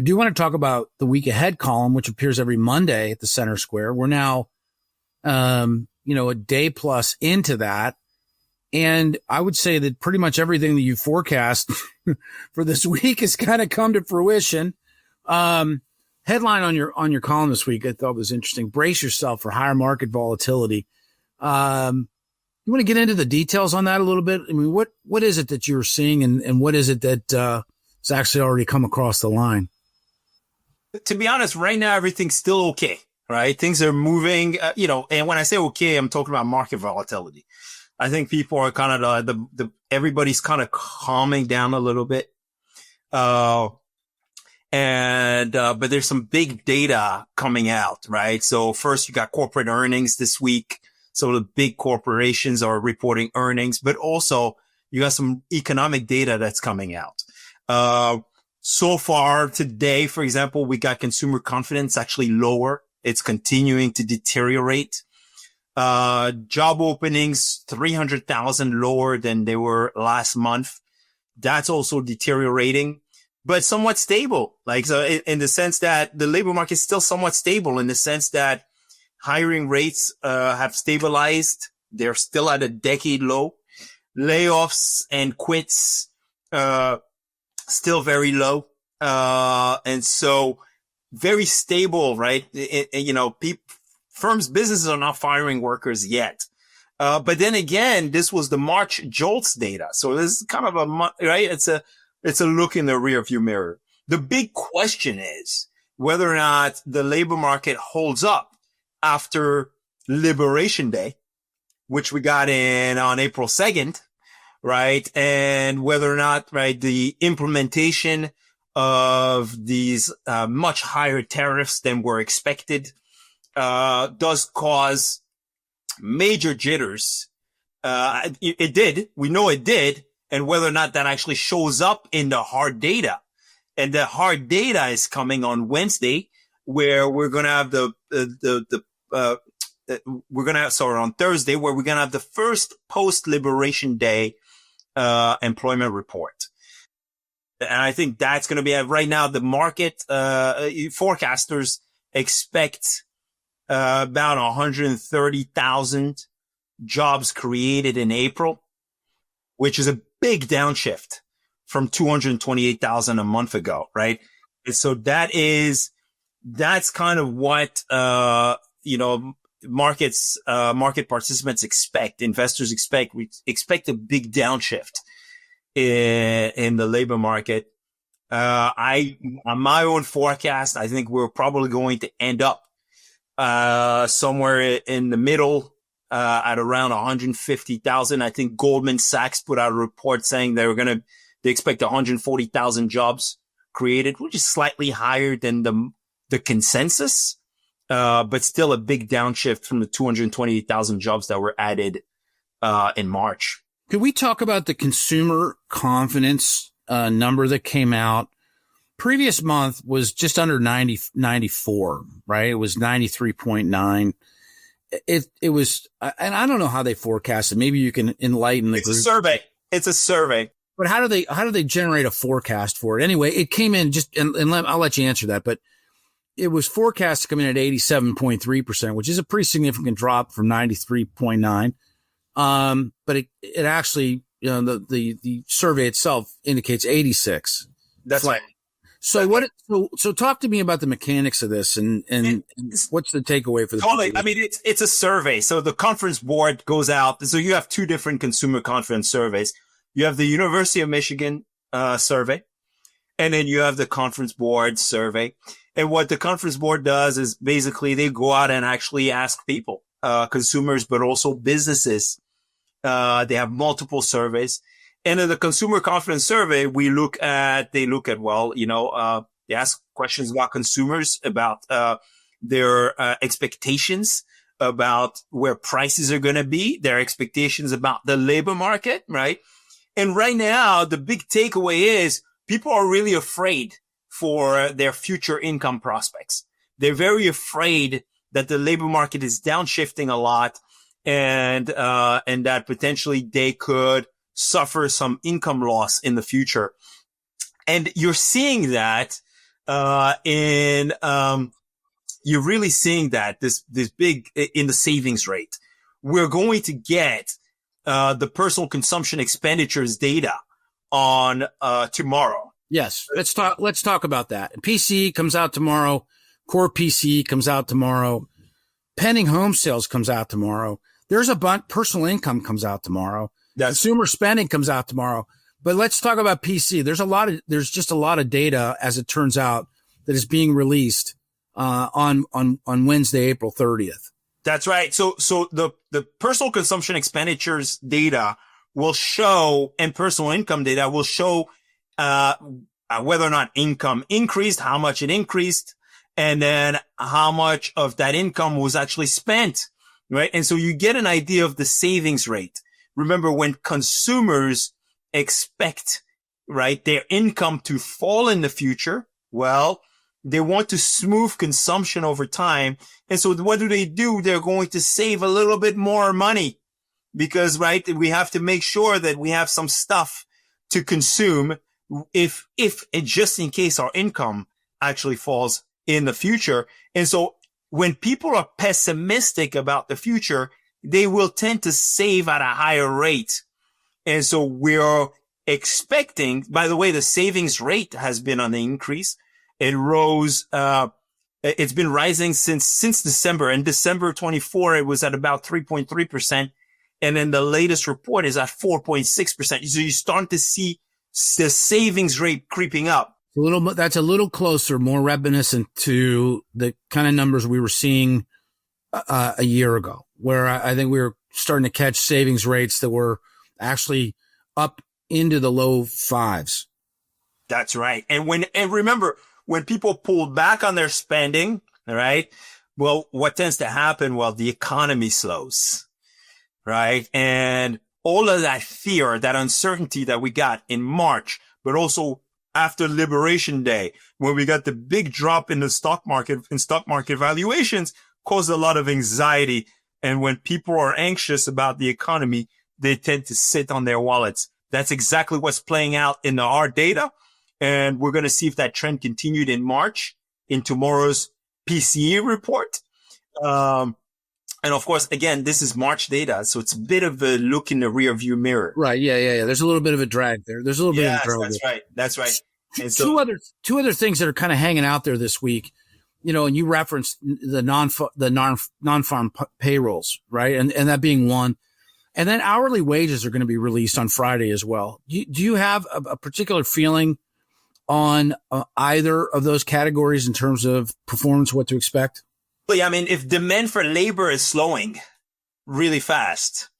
I do want to talk about the week ahead column, which appears every Monday at the Center Square. We're now, a day plus into that. And I would say that pretty much everything that you forecast for this week has kind of come to fruition. Headline on your column this week I thought was interesting. Brace yourself for higher market volatility. You want to get into the details on that a little bit? I mean, what is it that you're seeing and what is it that has actually already come across the line? To be honest, right now, everything's still okay, right? Things are moving, and when I say okay, I'm talking about market volatility. I think people are kind of everybody's kind of calming down a little bit. But there's some big data coming out, right? So first you got corporate earnings this week. So the big corporations are reporting earnings, but also you got some economic data that's coming out. So far today, for example, we got consumer confidence actually lower. It's continuing to deteriorate. Job openings, 300,000 lower than they were last month. That's also deteriorating, but somewhat stable. Like, so in the sense that the labor market is still somewhat stable in the sense that hiring rates, have stabilized. They're still at a decade low. Layoffs and quits, still very low. And so very stable, right? Firms, businesses are not firing workers yet. But then again, this was the March JOLTS data. So this is kind of right? It's a look in the rear view mirror. The big question is whether or not the labor market holds up after Liberation Day, which we got on April 2nd, right? And whether or not, right, the implementation of these, much higher tariffs than were expected, does cause major jitters. It did. We know it did. And whether or not that actually shows up in the hard data. And the hard data is coming on Wednesday, where we're going to have on Thursday, where we're going to have the first post-Liberation Day, employment report. And I think that's going to be right now the market, forecasters expect, about 130,000 jobs created in April, which is a big downshift from 228,000 a month ago, right? And so that's kind of what, market participants expect, investors expect. We expect a big downshift in the labor market. On my own forecast, I think we're probably going to end up, somewhere in the middle, at around 150,000. I think Goldman Sachs put out a report saying they expect 140,000 jobs created, which is slightly higher than the consensus, but still a big downshift from the 228,000 jobs that were added, in March. Could we talk about the consumer confidence, number that came out? Previous month was just under 94, right? It was 93.9. It was, and I don't know how they forecast it. Maybe you can enlighten the group. It's a survey. But how do they generate a forecast for it? Anyway, it came in I'll let you answer that, but it was forecast to come in at 87.3%, which is a pretty significant drop from 93.9. But it actually, the survey itself indicates 86. That's right. So so talk to me about the mechanics of this and what's the takeaway for the totally. I mean, it's a survey. So the conference board goes out. So you have two different consumer confidence surveys. You have the University of Michigan, survey, and then you have the conference board survey. And what the conference board does is basically they go out and actually ask people, consumers, but also businesses. They have multiple surveys. And in the consumer confidence survey, they look at, they ask questions about consumers, about, their, expectations about where prices are going to be, their expectations about the labor market, right? And right now, the big takeaway is people are really afraid for their future income prospects. They're very afraid that the labor market is downshifting a lot and that potentially they could suffer some income loss in the future. And you're seeing that, You're really seeing that this big in the savings rate. We're going to get the personal consumption expenditures data on tomorrow. Yes, let's talk about that. PCE comes out tomorrow. Core PCE comes out tomorrow. Pending home sales comes out tomorrow. There's a bunch. Personal income comes out tomorrow. Consumer spending comes out tomorrow. But let's talk about PC. There's just a lot of data, as it turns out, that is being released on Wednesday, April 30th. That's right. So the personal consumption expenditures data will show, and personal income data will show whether or not income increased, how much it increased, and then how much of that income was actually spent, right? And so you get an idea of the savings rate. Remember, when consumers expect, right, their income to fall in the future, well, they want to smooth consumption over time. And so what do? They're going to save a little bit more money because, right, we have to make sure that we have some stuff to consume if just in case our income actually falls in the future. And so when people are pessimistic about the future, they will tend to save at a higher rate. And so we're expecting, by the way, the savings rate has been on the increase. It rose, it's been rising since December. In December 24, it was at about 3.3%. And then the latest report is at 4.6%. So you start to see the savings rate creeping up. That's a little closer, more reminiscent to the kind of numbers we were seeing a year ago, where I think we were starting to catch savings rates that were actually up into the low fives. That's right. And remember, when people pull back on their spending, all right, well, what tends to happen? Well, the economy slows, right? And all of that fear, that uncertainty that we got in March, but also after Liberation Day, when we got the big drop in the stock market valuations, caused a lot of anxiety. And when people are anxious about the economy, they tend to sit on their wallets. That's exactly what's playing out in our data. And we're going to see if that trend continued in March in tomorrow's PCE report. And of course, again, this is March data, so it's a bit of a look in the rear view mirror. Right. Yeah. There's a little bit of a drag there. There's a little bit of a drag. That's right. And so, two other things that are kind of hanging out there this week, and you referenced the non-farm payrolls, right? And that being one. And then hourly wages are going to be released on Friday as well. Do you have a particular feeling on either of those categories in terms of performance, what to expect? Well, yeah, I mean, if demand for labor is slowing really fast,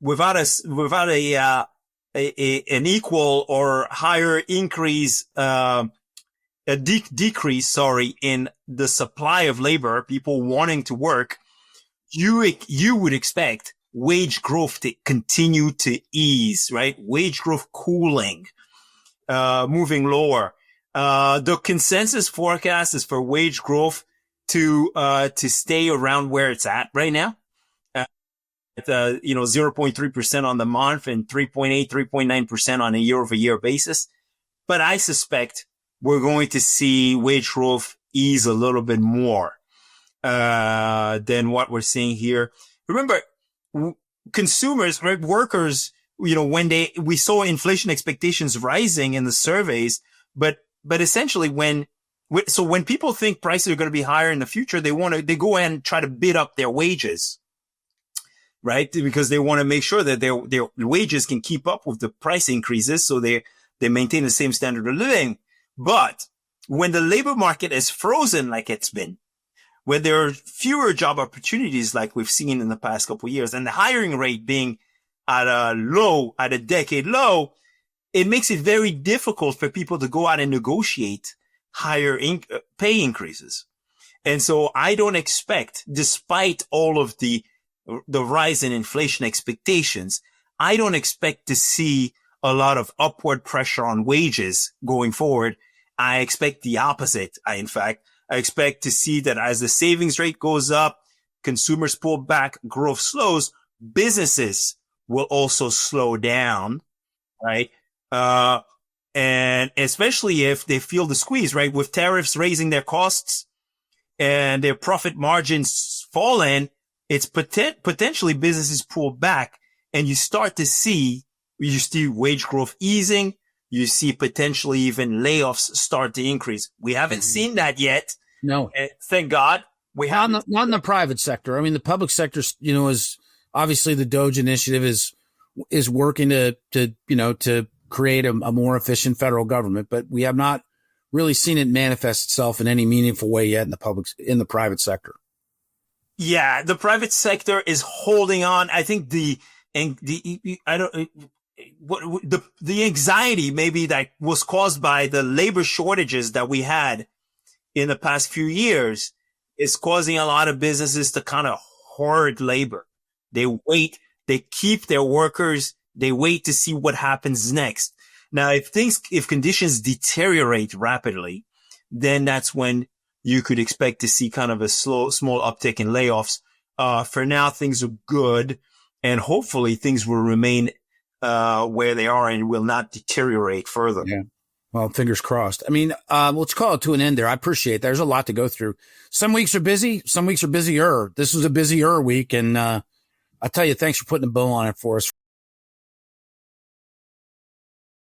without an equal or higher increase, decrease, in the supply of labor, people wanting to work, you would expect wage growth to continue to ease, right? Wage growth cooling, moving lower. The consensus forecast is for wage growth to stay around where it's at right now. At 0.3% on the month and 3.9% on a year over year basis. But I suspect we're going to see wage growth ease a little bit more, than what we're seeing here. Remember, consumers, right? Workers, when we saw inflation expectations rising in the surveys, but essentially when people think prices are going to be higher in the future, they go ahead and try to bid up their wages, right? Because they want to make sure that their wages can keep up with the price increases. So they maintain the same standard of living. But when the labor market is frozen like it's been, when there are fewer job opportunities like we've seen in the past couple of years, and the hiring rate being at a decade low, it makes it very difficult for people to go out and negotiate higher pay increases. And so I don't expect, despite all of the rise in inflation expectations, I don't expect to see a lot of upward pressure on wages going forward. I expect the opposite. I expect to see that as the savings rate goes up, consumers pull back, growth slows, businesses will also slow down, right? And especially if they feel the squeeze, right? With tariffs raising their costs and their profit margins falling, it's potentially businesses pull back, and you see wage growth easing. You see potentially even layoffs start to increase. We haven't seen that yet. No. Thank God. We haven't. Not in the private sector. I mean, the public sector, is obviously the Doge initiative is working to create a more efficient federal government, but we have not really seen it manifest itself in any meaningful way yet in the private sector. Yeah, the private sector is holding on. I think the anxiety maybe that was caused by the labor shortages that we had in the past few years is causing a lot of businesses to kind of hoard labor. They wait, they keep their workers, they wait to see what happens next. Now, if conditions deteriorate rapidly, then that's when you could expect to see kind of a small uptick in layoffs. For now, things are good, and hopefully things will remain where they are and will not deteriorate further. Yeah. Well, fingers crossed. I mean, let's call it to an end there. I appreciate that. There's a lot to go through. Some weeks are busy. Some weeks are busier. This was a busier week. And I tell you, thanks for putting a bow on it for us.